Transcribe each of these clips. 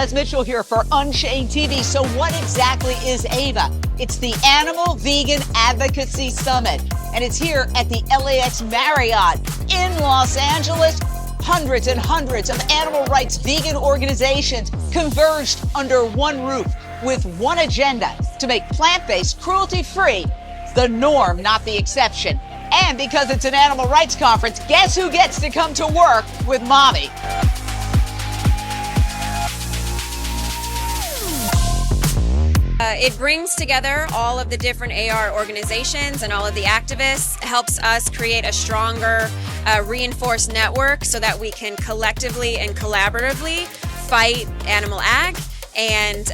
Les Mitchell here for Unchained TV. So what exactly is AVA? It's the Animal Vegan Advocacy Summit, and it's here at the LAX Marriott in Los Angeles. Hundreds and hundreds of animal rights vegan organizations converged under one roof with one agenda: to make plant-based, cruelty-free the norm, not the exception. And because it's an animal rights conference, guess who gets to come to work with mommy? It brings together all of the different AR organizations and all of the activists, helps us create a stronger, reinforced network so that we can collectively and collaboratively fight animal ag and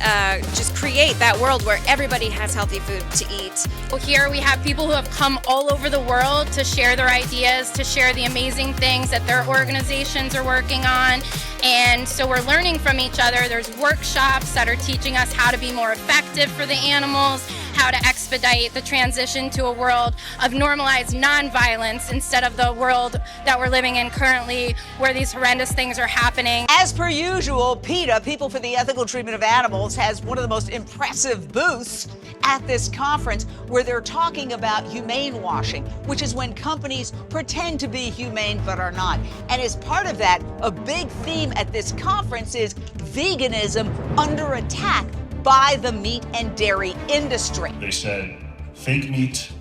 just create that world where everybody has healthy food to eat. Here we have people who have come all over the world to share their ideas, to share the amazing things that their organizations are working on. And so we're learning from each other. There's workshops that are teaching us how to be more effective for the animals, how to expedite the transition to a world of normalized nonviolence instead of the world that we're living in currently where these horrendous things are happening. As per usual, PETA, People for the Ethical Treatment of Animals, has one of the most impressive booths at this conference where they're talking about humane washing, which is when companies pretend to be humane but are not. And as part of that, a big theme at this conference is veganism under attack by the meat and dairy industry. They said fake meat,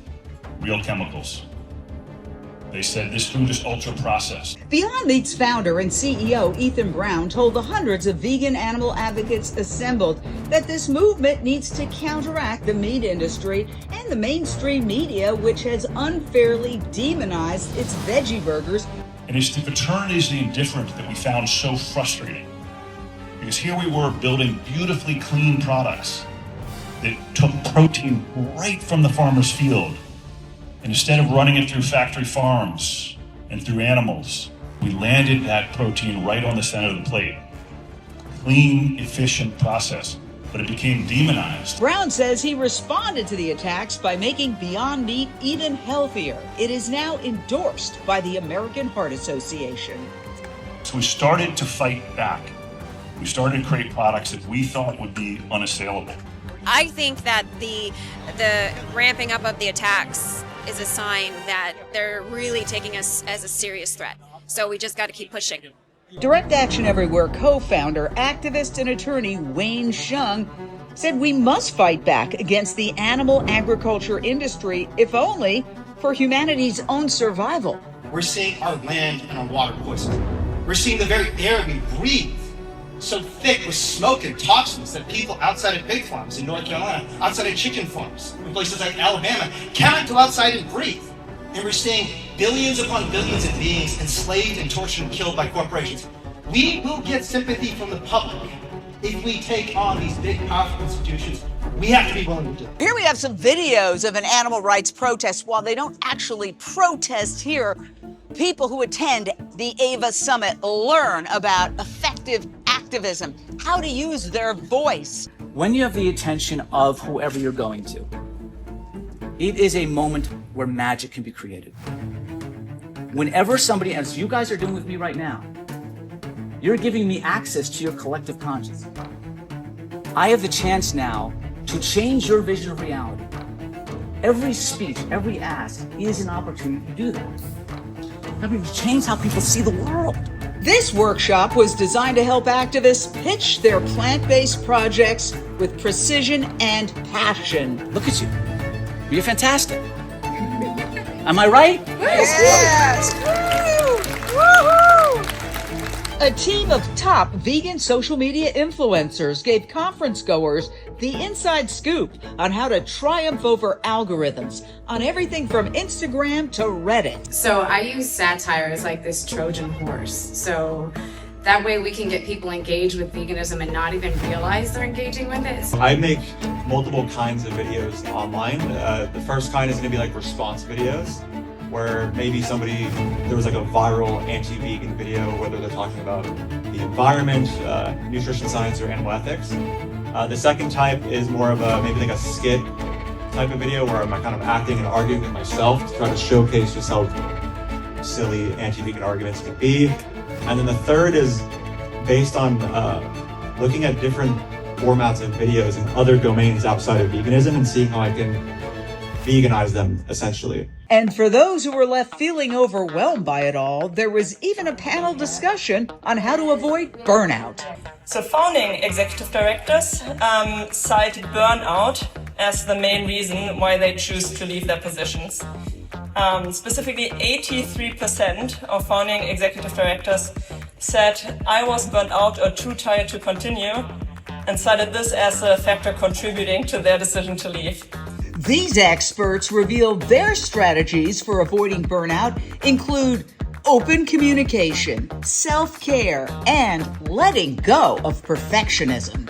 real chemicals. They said this food is ultra processed. Beyond Meat's founder and CEO Ethan Brown told the hundreds of vegan animal advocates assembled that this movement needs to counteract the meat industry and the mainstream media, which has unfairly demonized its veggie burgers. And it's the fraternities and the indifferent that we found so frustrating. Because here we were building beautifully clean products that took protein right from the farmer's field. And instead of running it through factory farms and through animals, we landed that protein right on the center of the plate. Clean, efficient process, but it became demonized. Brown says he responded to the attacks by making Beyond Meat even healthier. It is now endorsed by the American Heart Association. So we started to fight back. We started to create products that we thought would be unassailable. I think that the ramping up of the attacks is a sign that they're really taking us as a serious threat. So we just got to keep pushing. Direct Action Everywhere co-founder, activist, and attorney Wayne Shung said we must fight back against the animal agriculture industry, if only for humanity's own survival. We're seeing our land and our water poisoned. We're seeing the very air we breathe so thick with smoke and toxins that people outside of pig farms in North Carolina, outside of chicken farms in places like Alabama, cannot go outside and breathe. And we're seeing billions upon billions of beings enslaved and tortured and killed by corporations. We will get sympathy from the public if we take on these big, powerful institutions. We have to be willing to do it. Here we have some videos of an animal rights protest. While they don't actually protest here, people who attend the AVA Summit learn about effective activism, how to use their voice. When you have the attention of whoever you're going to, it is a moment where magic can be created. Whenever somebody, as you guys are doing with me right now, you're giving me access to your collective conscience. I have the chance now to change your vision of reality. Every speech, every ask is an opportunity to do that. I mean, to change how people see the world. This workshop was designed to help activists pitch their plant-based projects with precision and passion. Look at you. You're fantastic. Am I right? Yes! Woo-hoo! A team of top vegan social media influencers gave conference goers the inside scoop on how to triumph over algorithms on everything from Instagram to Reddit. So I use satire as like this Trojan horse. So that way we can get people engaged with veganism and not even realize they're engaging with it. I make multiple kinds of videos online. The first kind is going to be like response videos, where maybe there was like a viral anti-vegan video, whether they're talking about the environment, nutrition science, or animal ethics. The second type is more of maybe like a skit type of video where I'm kind of acting and arguing with myself to try to showcase just how silly anti-vegan arguments can be. And then the third is based on looking at different formats of videos in other domains outside of veganism and seeing how I can veganize them, essentially. And for those who were left feeling overwhelmed by it all, there was even a panel discussion on how to avoid burnout. So founding executive directors cite burnout as the main reason why they choose to leave their positions. Specifically, 83% of founding executive directors said, "I was burnt out or too tired to continue," and cited this as a factor contributing to their decision to leave. These experts revealed their strategies for avoiding burnout include open communication, self-care, and letting go of perfectionism.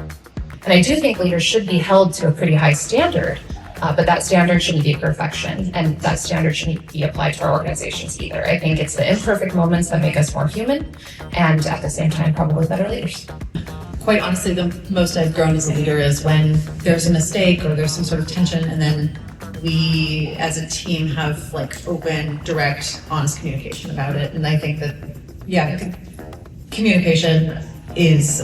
And I do think leaders should be held to a pretty high standard, but that standard shouldn't be perfection, and that standard shouldn't be applied to our organizations either. I think it's the imperfect moments that make us more human, and at the same time, probably better leaders. Quite honestly, the most I've grown as a leader is when there's a mistake or there's some sort of tension, and then we as a team have like open, direct, honest communication about it. And I think that, I think communication is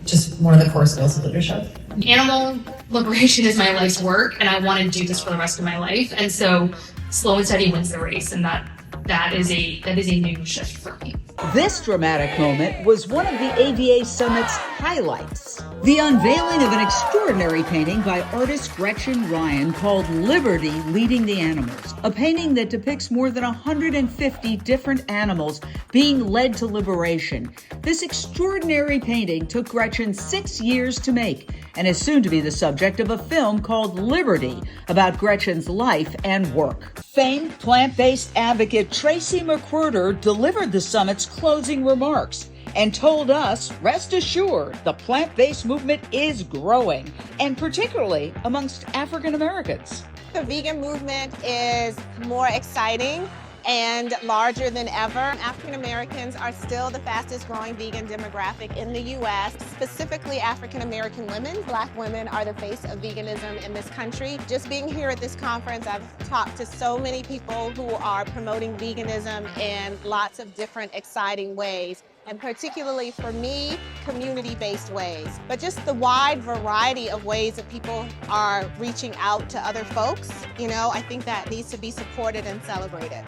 just one of the core skills of leadership. Animal liberation is my life's work, and I want to do this for the rest of my life. And so slow and steady wins the race, and that is a new shift for me. This dramatic moment was one of the AVA Summit's highlights. The unveiling of an extraordinary painting by artist Gretchen Ryan called Liberty Leading the Animals, a painting that depicts more than 150 different animals being led to liberation. This extraordinary painting took Gretchen 6 years to make and is soon to be the subject of a film called Liberty about Gretchen's life and work. Famed plant-based advocate Tracye McQuirter delivered the summit's closing remarks and told us, rest assured, the plant-based movement is growing, and particularly amongst African Americans. The vegan movement is more exciting and larger than ever. African Americans are still the fastest growing vegan demographic in the U.S., specifically African American women. Black women are the face of veganism in this country. Just being here at this conference, I've talked to so many people who are promoting veganism in lots of different exciting ways, and particularly for me, community-based ways. But just the wide variety of ways that people are reaching out to other folks, I think that needs to be supported and celebrated.